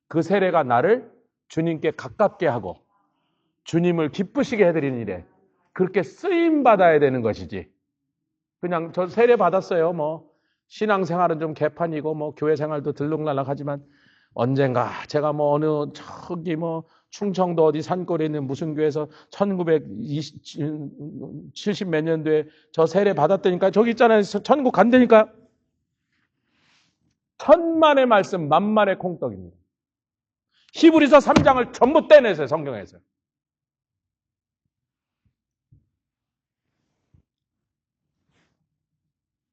그 세례가 나를 주님께 가깝게 하고 주님을 기쁘시게 해드리는 일에 그렇게 쓰임 받아야 되는 것이지. 그냥 저 세례 받았어요. 뭐 신앙생활은 좀 개판이고 뭐 교회 생활도 들락날락하지만 언젠가 제가 뭐 어느 저기 뭐 충청도 어디 산골에 있는 무슨 교회에서 1970 몇 년도에 저 세례 받았다니까. 저기 있잖아요. 천국 간다니까. 천만의 말씀 만만의 콩떡입니다. 히브리서 3장을 전부 떼내세요. 성경에서.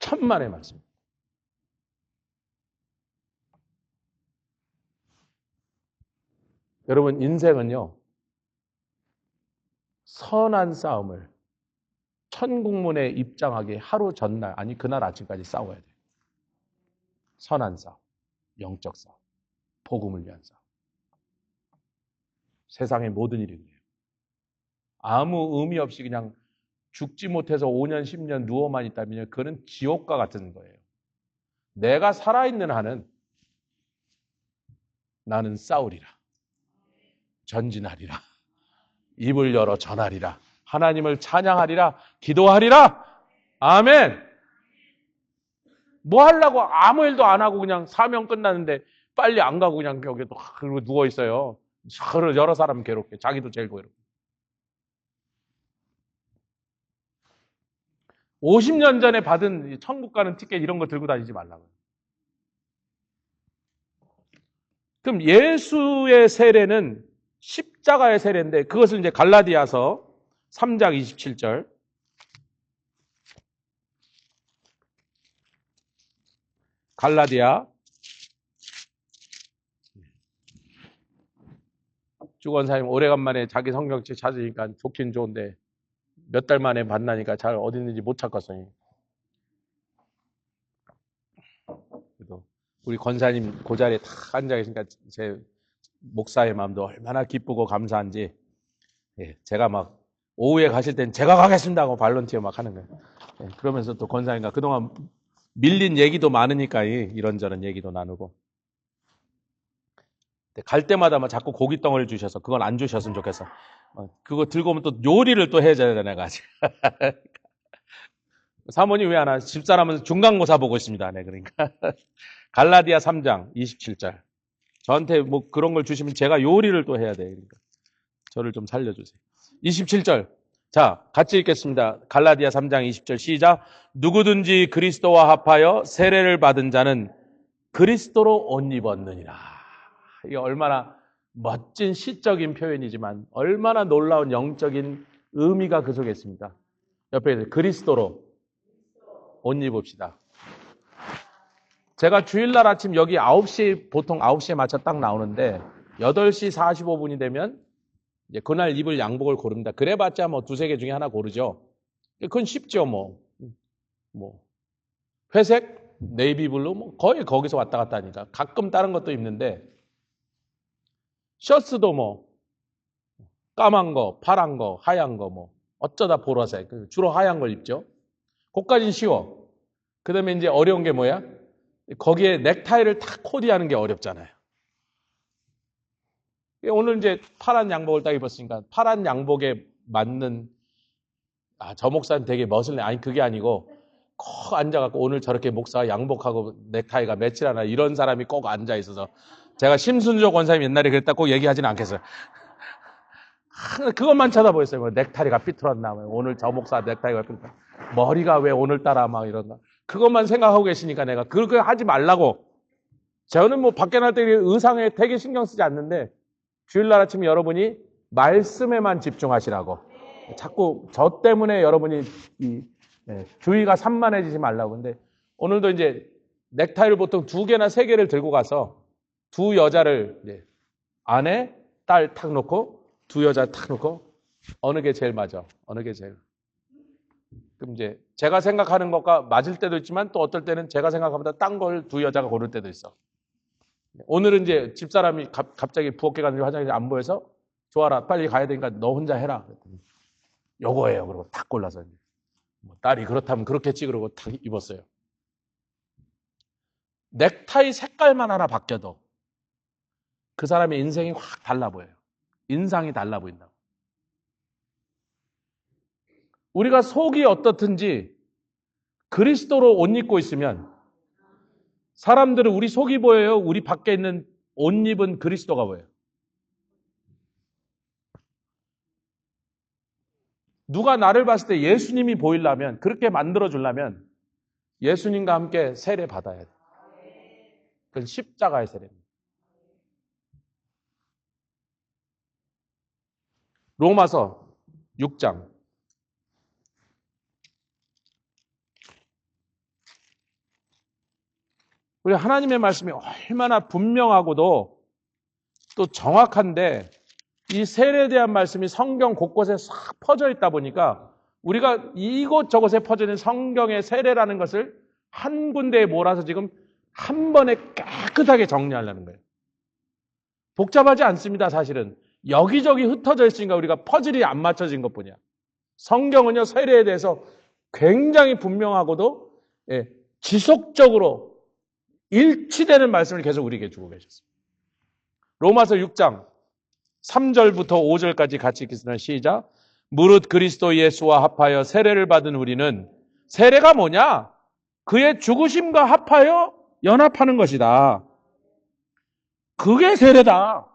천만의 말씀. 여러분 인생은요. 선한 싸움을 천국문에 입장하기 하루 전날 아니 그날 아침까지 싸워야 돼요. 선한 싸움, 영적 싸움, 복음을 위한 싸움. 세상의 모든 일이 그래요. 아무 의미 없이 그냥 죽지 못해서 5년, 10년 누워만 있다면 그건 지옥과 같은 거예요. 내가 살아있는 한은 나는 싸우리라. 전진하리라. 입을 열어 전하리라. 하나님을 찬양하리라. 기도하리라. 아멘. 뭐 하려고 아무 일도 안 하고 그냥 사명 끝났는데 빨리 안 가고 그냥 여기 그리고 누워 있어요. 여러 사람 괴롭게. 자기도 제일 괴롭게. 50년 전에 받은 천국 가는 티켓 이런 거 들고 다니지 말라고요. 그럼 예수의 세례는 십자가의 세례인데 그것을 이제 갈라디아서 3장 27절 갈라디아 주권사님 오래간만에 자기 성경책 찾으니까 좋긴 좋은데 몇 달 만에 만나니까 잘 어디 있는지 못 찾겠어요. 그래도 우리 권사님 그 자리에 탁 앉아 계시니까 제 목사의 마음도 얼마나 기쁘고 감사한지. 예, 제가 막 오후에 가실 땐 제가 가겠습니다 하고 발론티어 막 하는 거예요. 예, 그러면서 또 권사님과 그동안 밀린 얘기도 많으니까 이런저런 얘기도 나누고. 갈 때마다 막 자꾸 고기 덩어리를 주셔서 그건 안 주셨으면 좋겠어. 그거 들고 오면 또 요리를 또 해줘야 되나 가지고. 사모님 왜 안 하나? 집사람은 중간고사 보고 있습니다. 네, 그러니까. 갈라디아 3장 27절. 저한테 뭐 그런 걸 주시면 제가 요리를 또 해야 돼요. 그러니까. 저를 좀 살려주세요. 27절. 자, 같이 읽겠습니다. 갈라디아 3장 20절 시작. 누구든지 그리스도와 합하여 세례를 받은 자는 그리스도로 옷 입었느니라. 이게 얼마나 멋진 시적인 표현이지만 얼마나 놀라운 영적인 의미가 그 속에 있습니다. 옆에 그리스도로 옷 입읍시다. 제가 주일날 아침 여기 9시, 보통 9시에 맞춰 딱 나오는데 8시 45분이 되면 이제 그날 입을 양복을 고릅니다. 그래봤자 뭐 두세 개 중에 하나 고르죠. 그건 쉽죠, 뭐. 회색, 네이비블루, 뭐 거의 거기서 왔다 갔다 하니까. 가끔 다른 것도 입는데, 셔츠도 뭐, 까만 거, 파란 거, 하얀 거, 뭐, 어쩌다 보라색. 주로 하얀 걸 입죠. 그까진 쉬워. 그 다음에 이제 어려운 게 뭐야? 거기에 넥타이를 딱 코디하는 게 어렵잖아요. 오늘 이제 파란 양복을 딱 입었으니까 파란 양복에 맞는 저 목사는 되게 멋을내. 아니 그게 아니고 꼭 앉아갖고 오늘 저렇게 목사가 양복하고 넥타이가 매치하나 이런 사람이 꼭 앉아 있어서 제가 심순조 권사님 옛날에 그랬다 꼭 얘기하지는 않겠어요. 그것만 쳐다보였어요. 뭐 넥타이가 삐뚤었나 오늘 저 목사 넥타이가 삐뚤었나 머리가 왜 오늘따라 막 이런가 그것만 생각하고 계시니까 내가 그렇게 하지 말라고. 저는 뭐 밖에 날 때 의상에 되게 신경 쓰지 않는데 주일날 아침에 여러분이 말씀에만 집중하시라고. 자꾸 저 때문에 여러분이 주의가 산만해지지 말라고. 근데 오늘도 이제 넥타이를 보통 2개나 3개를 들고 가서 두 여자를 아내, 딸 탁 놓고 두 여자 탁 놓고 어느 게 제일 맞아? 어느 게 제일? 그럼 이제 제가 생각하는 것과 맞을 때도 있지만 또 어떨 때는 제가 생각하보다 딴 걸 두 여자가 고를 때도 있어. 오늘은 이제 집사람이 갑자기 부엌에 갔는데 화장실이 안 보여서 좋아라 빨리 가야 되니까 너 혼자 해라. 그랬더니 요거예요. 그러고 탁 골라서 딸이 그렇다면 그렇겠지 그러고 탁 입었어요. 넥타이 색깔만 하나 바뀌어도 그 사람의 인생이 확 달라 보여요. 인상이 달라 보인다고. 우리가 속이 어떻든지 그리스도로 옷 입고 있으면 사람들은 우리 속이 보여요? 우리 밖에 있는 옷 입은 그리스도가 보여요? 누가 나를 봤을 때 예수님이 보이려면, 그렇게 만들어주려면 예수님과 함께 세례 받아야 돼요. 그건 십자가의 세례입니다. 로마서 6장. 우리 하나님의 말씀이 얼마나 분명하고도 또 정확한데 이 세례에 대한 말씀이 성경 곳곳에 싹 퍼져 있다 보니까 우리가 이곳저곳에 퍼져 있는 성경의 세례라는 것을 한 군데에 몰아서 지금 한 번에 깨끗하게 정리하려는 거예요. 복잡하지 않습니다, 사실은. 여기저기 흩어져 있으니까 우리가 퍼즐이 안 맞춰진 것뿐이야. 성경은요, 세례에 대해서 굉장히 분명하고도 지속적으로 일치되는 말씀을 계속 우리에게 주고 계셨습니다. 로마서 6장 3절부터 5절까지 같이 읽겠습니다. 시작. 무릇 그리스도 예수와 합하여 세례를 받은 우리는, 세례가 뭐냐? 그의 죽으심과 합하여 연합하는 것이다. 그게 세례다.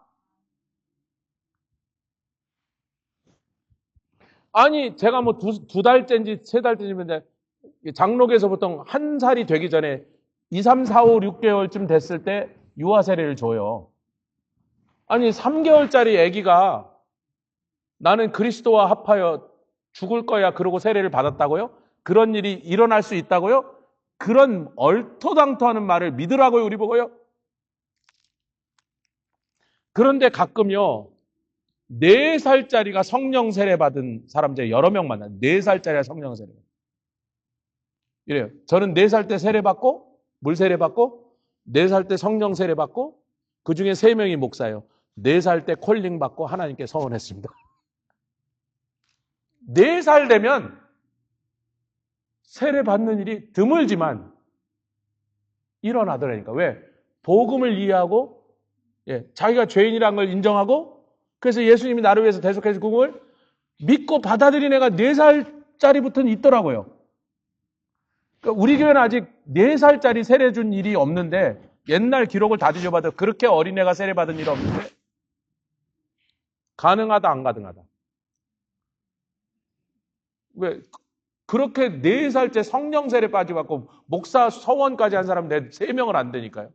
아니, 제가 뭐 두 달째인지 세 달째인지 장로교에서 보통 한 살이 되기 전에 2, 3, 4, 5, 6개월쯤 됐을 때 유아 세례를 줘요. 아니, 3개월짜리 아기가 나는 그리스도와 합하여 죽을 거야 그러고 세례를 받았다고요? 그런 일이 일어날 수 있다고요? 그런 얼토당토하는 말을 믿으라고요, 우리 보고요? 그런데 가끔요, 4살짜리가 성령 세례 받은 사람 제가 여러 명 만나요. 4살짜리가 성령 세례. 이래요. 저는 4살 때 세례 받고, 물 세례 받고, 4살 때 성령 세례 받고, 그 중에 3명이 목사예요. 4살 때 콜링 받고 하나님께 서원했습니다. 4살 되면 세례 받는 일이 드물지만 일어나더라니까. 왜? 복음을 이해하고, 자기가 죄인이라는 걸 인정하고, 그래서 예수님이 나를 위해서 대속해 주신 복음을 믿고 받아들인 애가 4살짜리부터는 있더라고요. 그러니까 우리 교회는 아직 4살짜리 세례 준 일이 없는데, 옛날 기록을 다 뒤져봐도 그렇게 어린애가 세례 받은 일이 없는데, 가능하다, 안 가능하다. 왜? 그렇게 4살째 성령 세례 빠져갖고 목사 서원까지 한 사람 3명을 안 되니까요.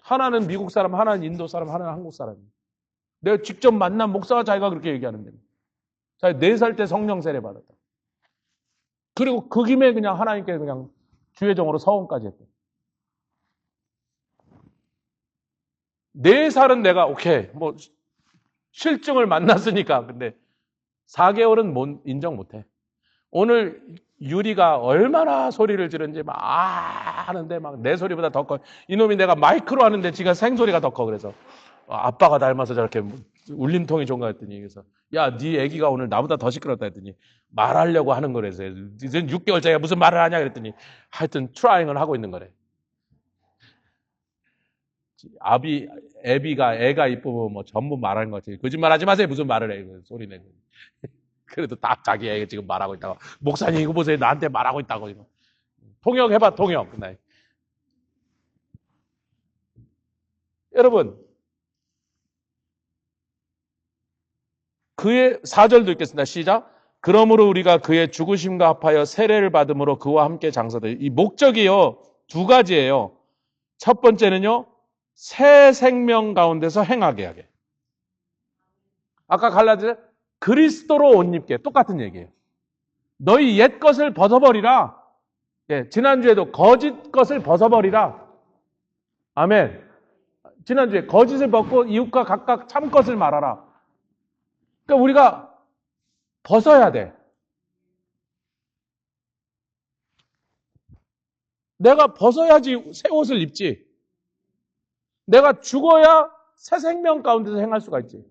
하나는 미국 사람, 하나는 인도 사람, 하나는 한국 사람이에요. 내가 직접 만난 목사가 자기가 그렇게 얘기하는 겁니다. 자기 4살 때 성령 세례 받았다. 그리고 그 김에 그냥 하나님께 그냥 주의정으로 서원까지 했대. 4살은 내가 오케이 뭐 실증을 만났으니까. 근데 4개월은 인정 못해. 오늘 유리가 얼마나 소리를 지르는지 막 하는데 막 내 소리보다 더 커. 이놈이 내가 마이크로 하는데 지가 생소리가 더 커. 그래서 아빠가 닮아서 저렇게 울림통이 좋은 거 했더니, 그래서 야, 네 애기가 오늘 나보다 더 시끄럽다 했더니 말하려고 하는 거래서 이제 6개월짜리가 무슨 말을 하냐 그랬더니 하여튼 트라이ing을 하고 있는 거래. 애가 이쁘면 뭐 전부 말하는 거지. 거짓말하지 마세요. 무슨 말을 해. 소리 내고. 그래도 딱 자기 애가 지금 말하고 있다고. 목사님 이거 보세요. 나한테 말하고 있다고. 이거. 통역해봐, 통역. 여러분, 그의 4절도 읽겠습니다. 시작. 그러므로 우리가 그의 죽으심과 합하여 세례를 받음으로 그와 함께 장사되. 이 목적이요 2가지예요. 첫 번째는요, 새 생명 가운데서 행하게 하게. 아까 갈라디아 그리스도로 옷 입게. 똑같은 얘기예요. 너희 옛 것을 벗어버리라. 지난주에도 거짓 것을 벗어버리라. 아멘. 지난주에 거짓을 벗고 이웃과 각각 참 것을 말하라. 그러니까 우리가 벗어야 돼. 내가 벗어야지 새 옷을 입지. 내가 죽어야 새 생명 가운데서 행할 수가 있지.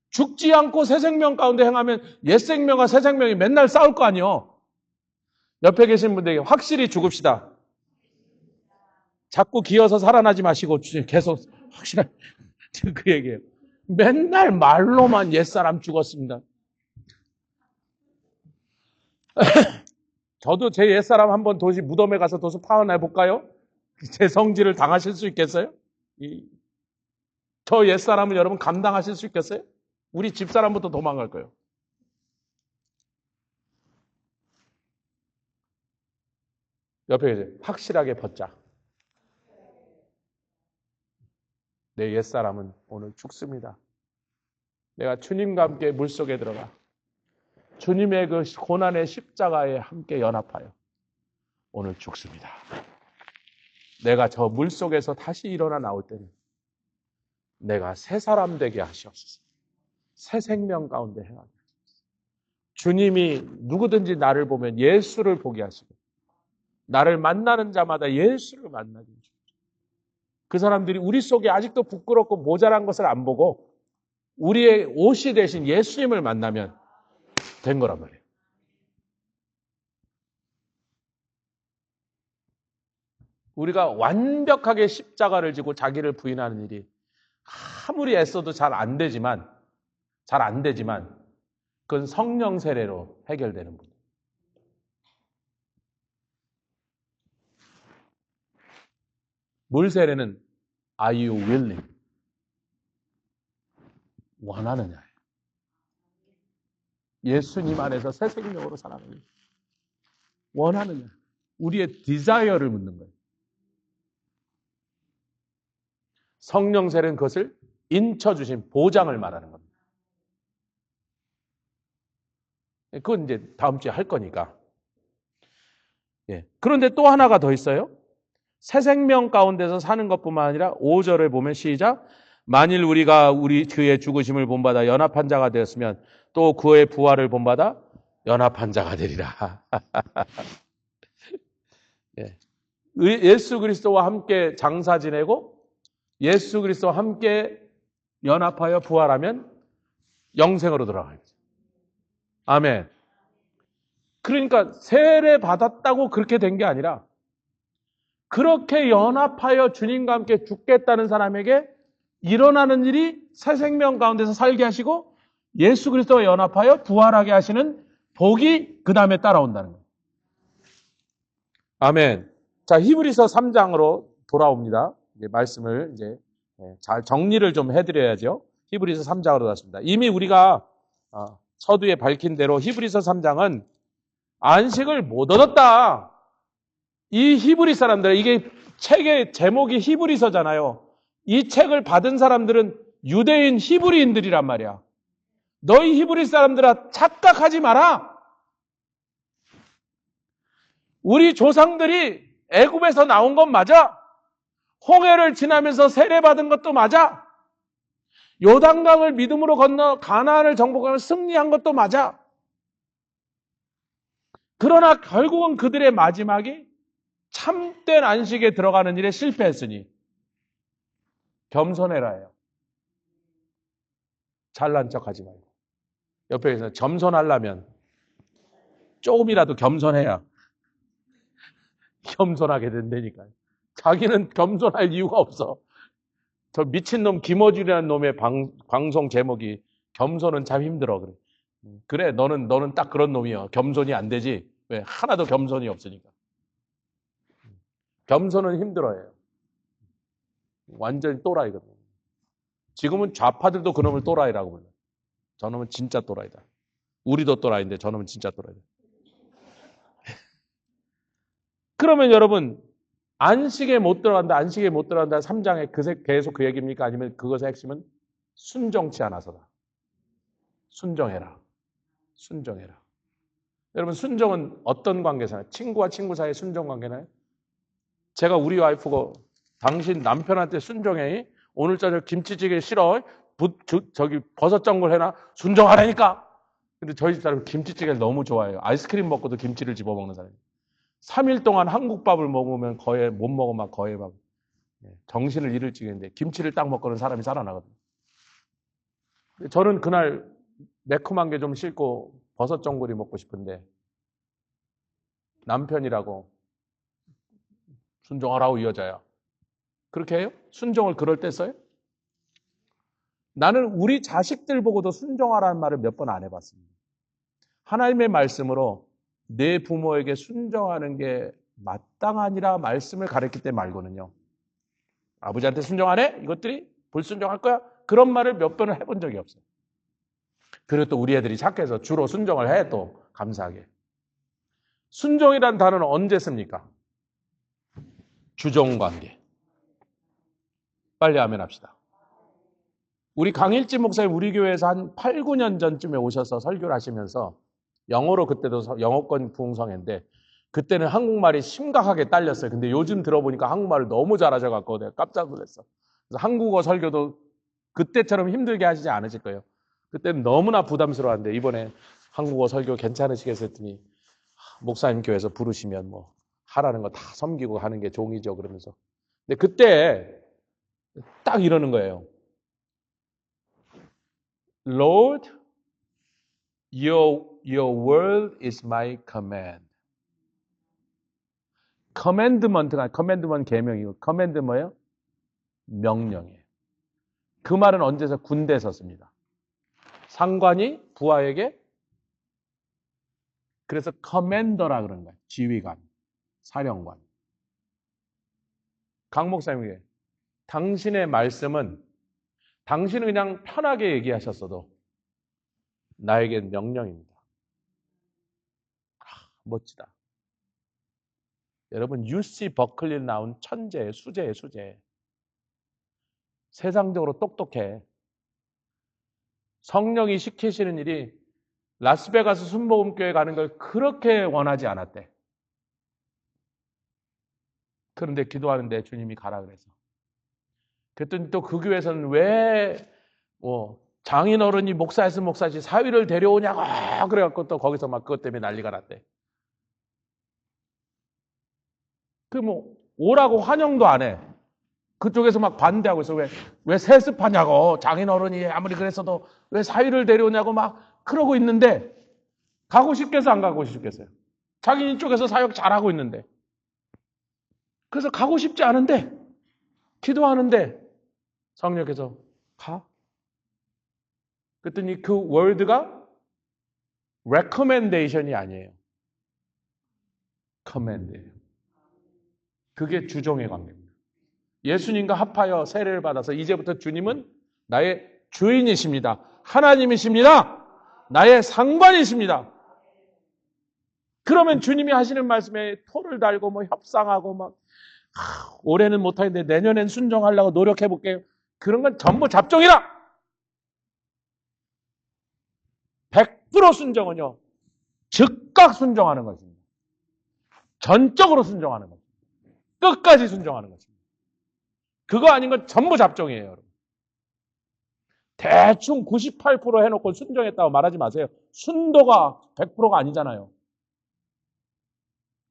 죽지 않고 새 생명 가운데 행하면 옛 생명과 새 생명이 맨날 싸울 거 아니에요. 옆에 계신 분들에게 확실히 죽읍시다. 자꾸 기어서 살아나지 마시고 계속 확실하게 그 얘기예요. 맨날 말로만 옛사람 죽었습니다. 저도 제 옛사람 한번 도시 무덤에 가서 도서 파혼해 볼까요? 제 성질을 당하실 수 있겠어요? 저 옛사람을 여러분 감당하실 수 있겠어요? 우리 집사람부터 도망갈 거예요. 옆에 계세요. 확실하게 벗자. 내 옛사람은 오늘 죽습니다. 내가 주님과 함께 물속에 들어가 주님의 그 고난의 십자가에 함께 연합하여 오늘 죽습니다. 내가 저 물속에서 다시 일어나 나올 때는 내가 새 사람 되게 하시옵소서. 새 생명 가운데 행하게 하시옵소서. 주님이 누구든지 나를 보면 예수를 보게 하시고 나를 만나는 자마다 예수를 만나게 해주십시오. 그 사람들이 우리 속에 아직도 부끄럽고 모자란 것을 안 보고 우리의 옷이 되신 예수님을 만나면 된 거란 말이에요. 우리가 완벽하게 십자가를 지고 자기를 부인하는 일이 아무리 애써도 잘 안 되지만 그건 성령 세례로 해결되는 분. 물 세례는 Are you willing? 원하느냐? 예수님 안에서 새 생명으로 살아가는 원하느냐? 우리의 디자이어를 묻는 거예요. 성령 세례는 그것을 인쳐주신 보장을 말하는 겁니다. 그건 이제 다음 주에 할 거니까. 예. 그런데 또 하나가 더 있어요. 새 생명 가운데서 사는 것뿐만 아니라 5절을 보면 시작. 만일 우리가 그의 죽으심을 본받아 연합한 자가 되었으면 또 그의 부활을 본받아 연합한 자가 되리라. 예. 예수 그리스도와 함께 장사 지내고 예수 그리스도와 함께 연합하여 부활하면 영생으로 들어가요. 아멘. 그러니까 세례 받았다고 그렇게 된 게 아니라 그렇게 연합하여 주님과 함께 죽겠다는 사람에게 일어나는 일이 새 생명 가운데서 살게 하시고 예수 그리스도와 연합하여 부활하게 하시는 복이 그 다음에 따라온다는 거예요. 아멘. 자, 히브리서 3장으로 돌아옵니다. 이제 말씀을 이제 잘 정리를 좀 해드려야죠. 히브리서 3장으로 돌아왔습니다. 이미 우리가 서두에 밝힌 대로 히브리서 3장은 안식을 못 얻었다. 이 히브리 사람들, 이게 책의 제목이 히브리서잖아요. 이 책을 받은 사람들은 유대인 히브리인들이란 말이야. 너희 히브리 사람들아 착각하지 마라. 우리 조상들이 애굽에서 나온 건 맞아. 홍해를 지나면서 세례받은 것도 맞아. 요단강을 믿음으로 건너 가나안을 정복하며 승리한 것도 맞아. 그러나 결국은 그들의 마지막이 참된 안식에 들어가는 일에 실패했으니 겸손해라예요. 잘난 척하지 말고. 옆에서 겸손하려면 조금이라도 겸손해야 겸손하게 된다니까요. 자기는 겸손할 이유가 없어. 저 미친놈 김어준이라는 놈의 방송 제목이 겸손은 참 힘들어. 그래 너는 딱 그런 놈이야. 겸손이 안 되지. 왜? 하나도 겸손이 없으니까. 겸손은 힘들어요. 완전히 또라이거든요. 지금은 좌파들도 그놈을 또라이라고 불러요. 저놈은 진짜 또라이다. 우리도 또라이인데 저놈은 진짜 또라이다. 그러면 여러분 안식에 못 들어간다 3장에 계속 그 얘기입니까? 아니면 그것의 핵심은 순종치 않아서다. 순종해라. 여러분 순종은 어떤 관계잖아요? 친구와 친구 사이의 순종 관계나요? 제가 우리 와이프고 당신 남편한테 순종해. 오늘 저녁 김치찌개 싫어. 저기 버섯 전골 해놔. 순종하라니까. 근데 저희 집 사람은 김치찌개를 너무 좋아해요. 아이스크림 먹고도 김치를 집어먹는 사람이에요. 3일 동안 한국밥을 먹으면 거의 못 먹으면 거의 막 정신을 잃을 지경인데 김치를 딱 먹고는 사람이 살아나거든요. 저는 그날 매콤한 게 좀 싫고 버섯 전골이 먹고 싶은데 남편이라고 순종하라고 이 여자야. 그렇게 해요? 순종을 그럴 때 써요? 나는 우리 자식들 보고도 순종하라는 말을 몇 번 안 해봤습니다. 하나님의 말씀으로 내 부모에게 순종하는 게 마땅하니라 말씀을 가르칠 때 말고는요. 아버지한테 순종 안 해? 이것들이 불순종할 거야? 그런 말을 몇 번을 해본 적이 없어요. 그리고 또 우리 애들이 착해서 주로 순종을 해, 또 감사하게. 순종이란 단어는 언제 씁니까? 주종관계. 빨리 아멘 합시다. 우리 강일진 목사님 우리 교회에서 한 8, 9년 전쯤에 오셔서 설교를 하시면서 영어로 그때도 영어권 부흥성회인데 그때는 한국말이 심각하게 딸렸어요. 근데 요즘 들어보니까 한국말을 너무 잘하셔갖고 내가 깜짝 놀랐어. 그래서 한국어 설교도 그때처럼 힘들게 하시지 않으실 거예요. 그때는 너무나 부담스러웠는데 이번에 한국어 설교 괜찮으시겠어요 했더니 목사님 교회에서 부르시면 뭐 하라는 거 다 섬기고 하는 게 종이죠 그러면서. 근데 그때 딱 이러는 거예요. Lord, your word is my command. commandment가 commandment 계명이고 command 뭐예요? 명령이에요. 그 말은 언제서 군대에서 씁니다. 상관이 부하에게 그래서 커맨더라 그런 거예요. 지휘관, 사령관. 강 목사님에게 당신의 말씀은 당신은 그냥 편하게 얘기하셨어도 나에겐 명령입니다. 멋지다. 여러분 UC 버클리 나온 천재예요. 수재예요. 수재. 세상적으로 똑똑해. 성령이 시키시는 일이 라스베가스 순복음교회 가는 걸 그렇게 원하지 않았대. 그런데 기도하는데 주님이 가라 그래서. 그랬더니 또 그 교회에서는 왜 장인어른이 목사였으면 목사지 사위를 데려오냐고 그래갖고 또 거기서 막 그것 때문에 난리가 났대. 그 오라고 환영도 안 해. 그쪽에서 막 반대하고 있어. 왜 세습하냐고. 장인어른이 아무리 그랬어도 왜 사위를 데려오냐고 막 그러고 있는데 가고 싶겠어 안 가고 싶겠어요? 자기 쪽에서 사역 잘하고 있는데. 그래서 가고 싶지 않은데 기도하는데 성령께서 가. 그랬더니 그 월드가 recommendation이 아니에요. command예요. 그게 주종의 관계입니다. 예수님과 합하여 세례를 받아서 이제부터 주님은 나의 주인이십니다. 하나님이십니다. 나의 상관이십니다. 그러면 주님이 하시는 말씀에 토를 달고 협상하고 올해는 못하는데 내년엔 순종하려고 노력해볼게요. 그런 건 전부 잡종이라. 100% 순종은요. 즉각 순종하는 것입니다. 전적으로 순종하는 것입니다. 끝까지 순종하는 것입니다. 그거 아닌 건 전부 잡종이에요. 여러분. 대충 98% 해놓고 순종했다고 말하지 마세요. 순도가 100%가 아니잖아요.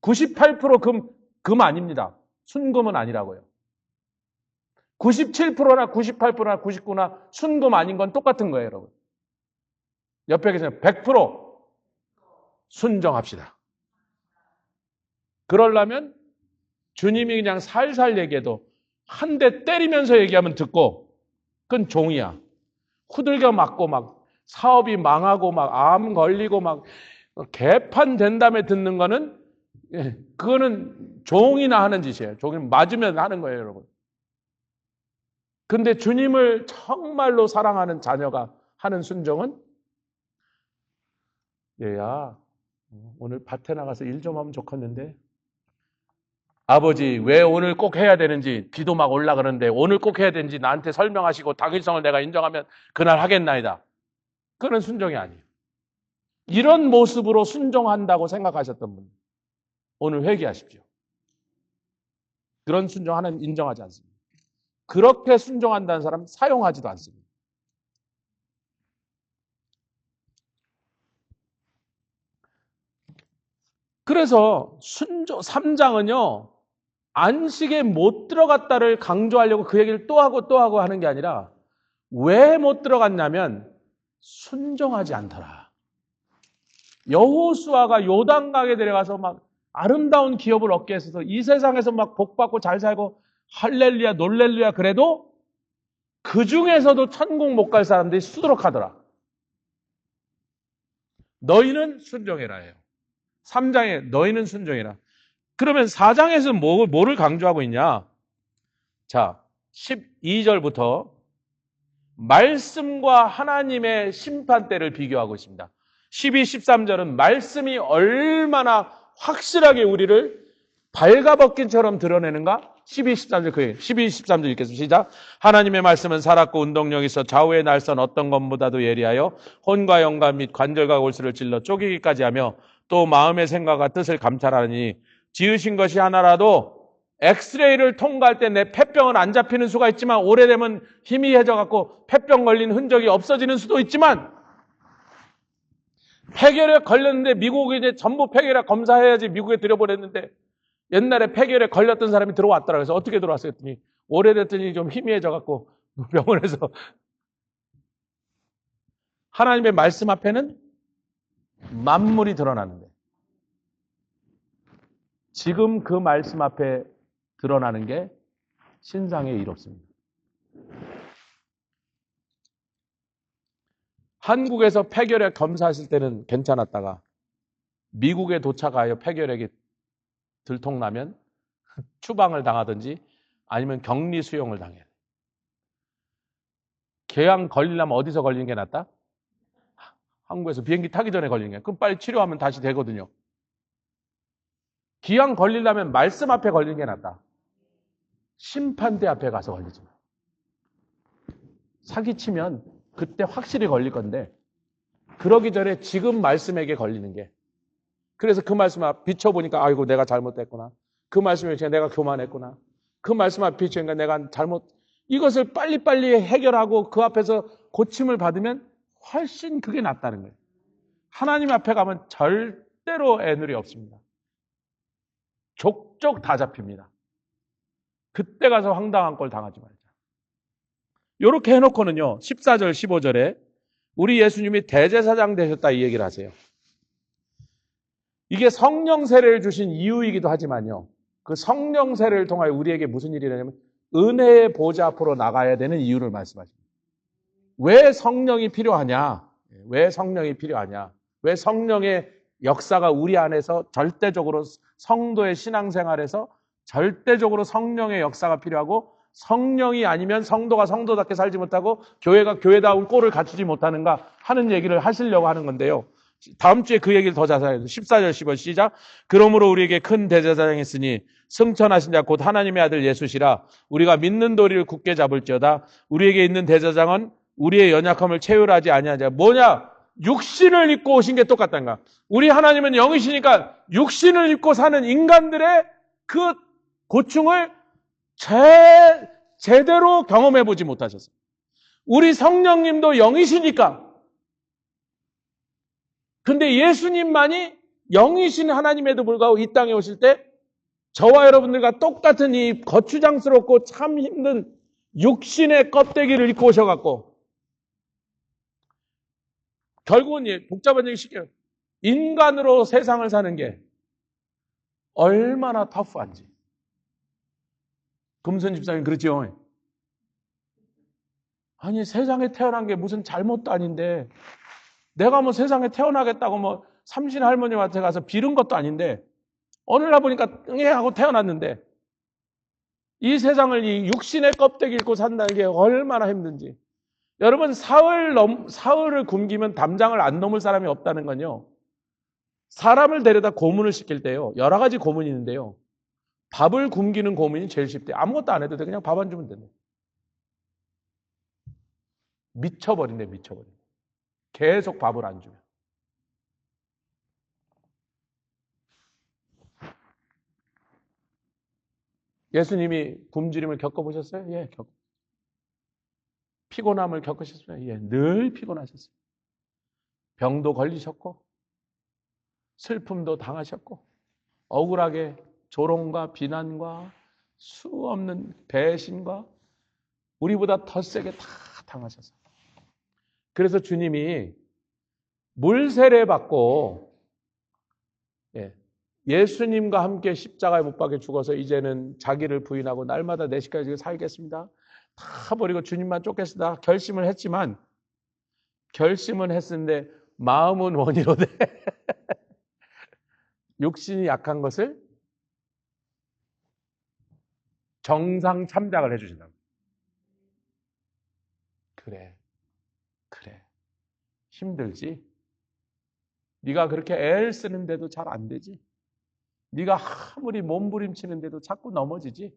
98% 금 아닙니다. 순금은 아니라고요. 97%나 98%나 99나 순금 아닌 건 똑같은 거예요, 여러분. 옆에 계세요. 100% 순종합시다. 그러려면 주님이 그냥 살살 얘기해도 한 대 때리면서 얘기하면 듣고 그건 종이야. 후들겨 맞고 사업이 망하고 암 걸리고 개판 된 다음에 듣는 거는 그거는 종이나 하는 짓이에요. 종이 맞으면 하는 거예요, 여러분. 근데 주님을 정말로 사랑하는 자녀가 하는 순종은 얘야 오늘 밭에 나가서 일 좀 하면 좋겠는데 아버지 왜 오늘 꼭 해야 되는지 비도 막 올라가는데 오늘 꼭 해야 되는지 나한테 설명하시고 당일성을 내가 인정하면 그날 하겠나이다. 그런 순종이 아니에요. 이런 모습으로 순종한다고 생각하셨던 분 오늘 회개하십시오. 그런 순종 하나님 인정하지 않습니다. 그렇게 순종한다는 사람 사용하지도 않습니다. 그래서 순종 3장은요. 안식에 못 들어갔다를 강조하려고 그 얘기를 또 하고 하는 게 아니라 왜 못 들어갔냐면 순종하지 않더라. 여호수아가 요단강에 내려가서 아름다운 기업을 얻게 했어서 이 세상에서 복받고 잘 살고 할렐루야, 놀렐루야 그래도 그 중에서도 천국 못 갈 사람들이 수두룩하더라. 너희는 순종해라 해요. 3장에 너희는 순종해라. 그러면 4장에서 뭐를 강조하고 있냐? 자, 12절부터 말씀과 하나님의 심판대를 비교하고 있습니다. 12, 13절은 말씀이 얼마나 확실하게 우리를 발가벗긴처럼 드러내는가? 12, 13절 그예요. 12, 13절 읽겠습니다. 시작. 하나님의 말씀은 살았고 운동력이 있어 좌우의 날선 어떤 것보다도 예리하여 혼과 영감 및 관절과 골수를 찔러 쪼개기까지 하며 또 마음의 생각과 뜻을 감찰하니 지으신 것이 하나라도 엑스레이를 통과할 때 내 폐병은 안 잡히는 수가 있지만 오래되면 희미해져갖고 폐병 걸린 흔적이 없어지는 수도 있지만 폐결핵 걸렸는데 미국에 이제 전부 폐결핵 검사해야지 미국에 들여보냈는데 옛날에 폐결핵 걸렸던 사람이 들어왔더라. 그래서 어떻게 들어왔어요? 했더니 오래됐더니 좀 희미해져갖고 병원에서 하나님의 말씀 앞에는 만물이 드러나는데 지금 그 말씀 앞에 드러나는 게 신상에 이롭습니다. 한국에서 폐결핵 검사하실 때는 괜찮았다가 미국에 도착하여 폐결핵이 들통나면 추방을 당하든지 아니면 격리 수용을 당해야 돼. 궤양 걸리려면 어디서 걸리는 게 낫다? 한국에서 비행기 타기 전에 걸리는 게. 그럼 빨리 치료하면 다시 되거든요. 기왕 걸리려면 말씀 앞에 걸리는 게 낫다. 심판대 앞에 가서 걸리지 마. 사기치면 그때 확실히 걸릴 건데 그러기 전에 지금 말씀에게 걸리는 게 그래서 그 말씀 앞 비춰보니까 아이고 내가 잘못됐구나. 그 말씀에 내가 교만했구나. 그 말씀 앞 비추니까 내가 이것을 빨리빨리 해결하고 그 앞에서 고침을 받으면 훨씬 그게 낫다는 거예요. 하나님 앞에 가면 절대로 애누리 없습니다. 족족 다 잡힙니다. 그때 가서 황당한 걸 당하지 말자. 이렇게 해놓고는요. 14절 15절에 우리 예수님이 대제사장 되셨다 이 얘기를 하세요. 이게 성령 세례를 주신 이유이기도 하지만요. 그 성령 세례를 통하여 우리에게 무슨 일이 되냐면 은혜의 보좌 앞으로 나가야 되는 이유를 말씀하십니다. 왜 성령이 필요하냐? 왜 성령이 필요하냐? 왜 성령의 역사가 우리 안에서 절대적으로 성도의 신앙생활에서 절대적으로 성령의 역사가 필요하고 성령이 아니면 성도가 성도답게 살지 못하고 교회가 교회다운 꼴을 갖추지 못하는가 하는 얘기를 하시려고 하는 건데요. 다음 주에 그 얘기를 더 자세하게 14절 15절 시작. 그러므로 우리에게 큰 대제사장이 있으니 승천하신 자 곧 하나님의 아들 예수시라. 우리가 믿는 도리를 굳게 잡을지어다. 우리에게 있는 대제사장은 우리의 연약함을 체휼하지 아니하자. 뭐냐? 육신을 입고 오신 게 똑같다는 거야. 우리 하나님은 영이시니까 육신을 입고 사는 인간들의 그 고충을 제대로 경험해보지 못하셨어요. 우리 성령님도 영이시니까. 근데 예수님만이 영이신 하나님에도 불구하고 이 땅에 오실 때 저와 여러분들과 똑같은 이 거추장스럽고 참 힘든 육신의 껍데기를 입고 오셔갖고 결국은 복잡한 얘기 쉽게 인간으로 세상을 사는 게 얼마나 터프한지. 금선 집사님 그렇죠? 아니 세상에 태어난 게 무슨 잘못도 아닌데 내가 뭐 세상에 태어나겠다고 뭐 삼신 할머님한테 가서 빌은 것도 아닌데 어느 날 보니까 응애 하고 태어났는데 이 세상을 이 육신의 껍데기 입고 산다는 게 얼마나 힘든지. 여러분 사흘을 굶기면 담장을 안 넘을 사람이 없다는 건요. 사람을 데려다 고문을 시킬 때요. 여러 가지 고문이 있는데요. 밥을 굶기는 고문이 제일 쉽대. 아무것도 안 해도 돼. 그냥 밥 안 주면 된대. 미쳐버린대. 계속 밥을 안 주면. 예수님이 굶주림을 겪어보셨어요? 예, 피곤함을 겪으셨어요? 예, 늘 피곤하셨어요. 병도 걸리셨고 슬픔도 당하셨고 억울하게 조롱과 비난과 수 없는 배신과 우리보다 더 세게 다 당하셨어요. 그래서 주님이 물 세례 받고 예수님과 함께 십자가에 못 박혀 죽어서 이제는 자기를 부인하고 날마다 내 시까지 살겠습니다. 다 버리고 주님만 쫓겠습니다. 결심을 했지만 결심은 했는데 마음은 원이로되 육신이 약한 것을 정상 참작을 해주신다. 그래 힘들지. 네가 그렇게 애를 쓰는데도 잘 안 되지. 네가 아무리 몸부림치는데도 자꾸 넘어지지.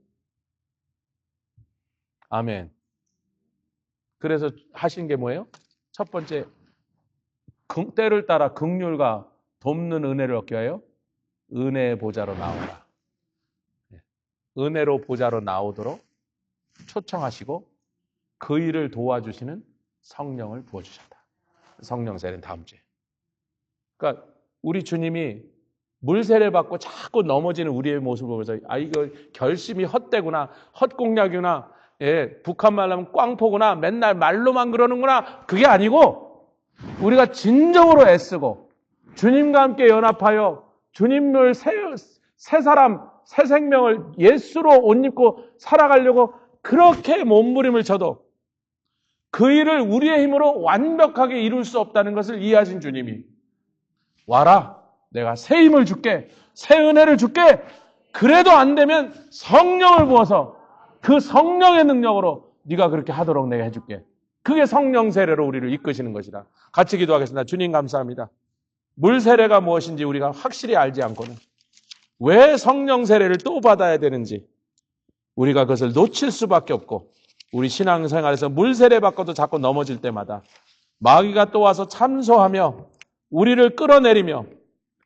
아멘. 그래서 하신 게 뭐예요? 첫 번째, 때를 따라 긍휼과 돕는 은혜를 얻기 위하여 은혜의 보좌로 나오라. 은혜로 보좌로 나오도록 초청하시고 그 일을 도와주시는 성령을 부어주셨다. 성령 세례는 다음 주에. 그러니까 우리 주님이 물세례 받고 자꾸 넘어지는 우리의 모습을 보면서 이거 결심이 헛되구나, 헛공약이구나, 북한 말로 하면 꽝포구나, 맨날 말로만 그러는구나. 그게 아니고 우리가 진정으로 애쓰고 주님과 함께 연합하여 주님을 새 사람, 새 생명을 예수로 옷 입고 살아가려고 그렇게 몸부림을 쳐도 그 일을 우리의 힘으로 완벽하게 이룰 수 없다는 것을 이해하신 주님이 와라, 내가 새 힘을 줄게, 새 은혜를 줄게. 그래도 안 되면 성령을 부어서 그 성령의 능력으로 네가 그렇게 하도록 내가 해줄게. 그게 성령 세례로 우리를 이끄시는 것이다. 같이 기도하겠습니다. 주님 감사합니다. 물 세례가 무엇인지 우리가 확실히 알지 않고는 왜 성령 세례를 또 받아야 되는지 우리가 그것을 놓칠 수밖에 없고 우리 신앙생활에서 물 세례 받고도 자꾸 넘어질 때마다 마귀가 또 와서 참소하며 우리를 끌어내리며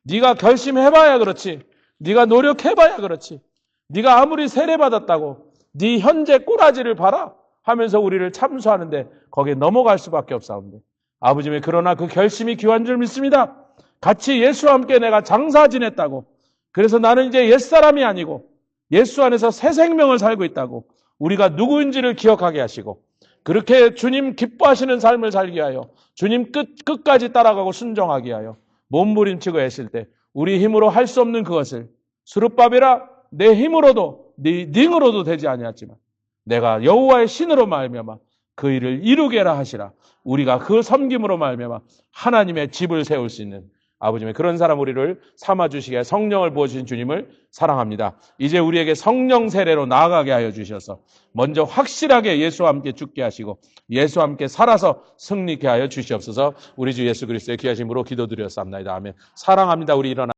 네가 결심해봐야 그렇지, 네가 노력해봐야 그렇지, 네가 아무리 세례 받았다고 네 현재 꼬라지를 봐라 하면서 우리를 참소하는데 거기에 넘어갈 수밖에 없사온데 아버지의 그러나 그 결심이 귀한 줄 믿습니다. 같이 예수와 함께 내가 장사 지냈다고, 그래서 나는 이제 옛사람이 아니고 예수 안에서 새 생명을 살고 있다고 우리가 누구인지를 기억하게 하시고 그렇게 주님 기뻐하시는 삶을 살게 하여 주님 끝까지 따라가고 순종하게 하여 몸부림치고 애쓸 때 우리 힘으로 할 수 없는 그것을 스룹바벨아 내 힘으로도 네 능으로도 되지 아니하지만 내가 여호와의 신으로 말미암아 그 일을 이루게 하라 하시라. 우리가 그 섬김으로 말미암아 하나님의 집을 세울 수 있는 아버지의 그런 사람 우리를 삼아주시게 성령을 부어주신 주님을 사랑합니다. 이제 우리에게 성령 세례로 나아가게 하여 주셔서 먼저 확실하게 예수와 함께 죽게 하시고 예수와 함께 살아서 승리케 하여 주시옵소서. 우리 주 예수 그리스도의 귀하심으로 기도드렸사옵나이다. 아멘. 사랑합니다. 우리 일어나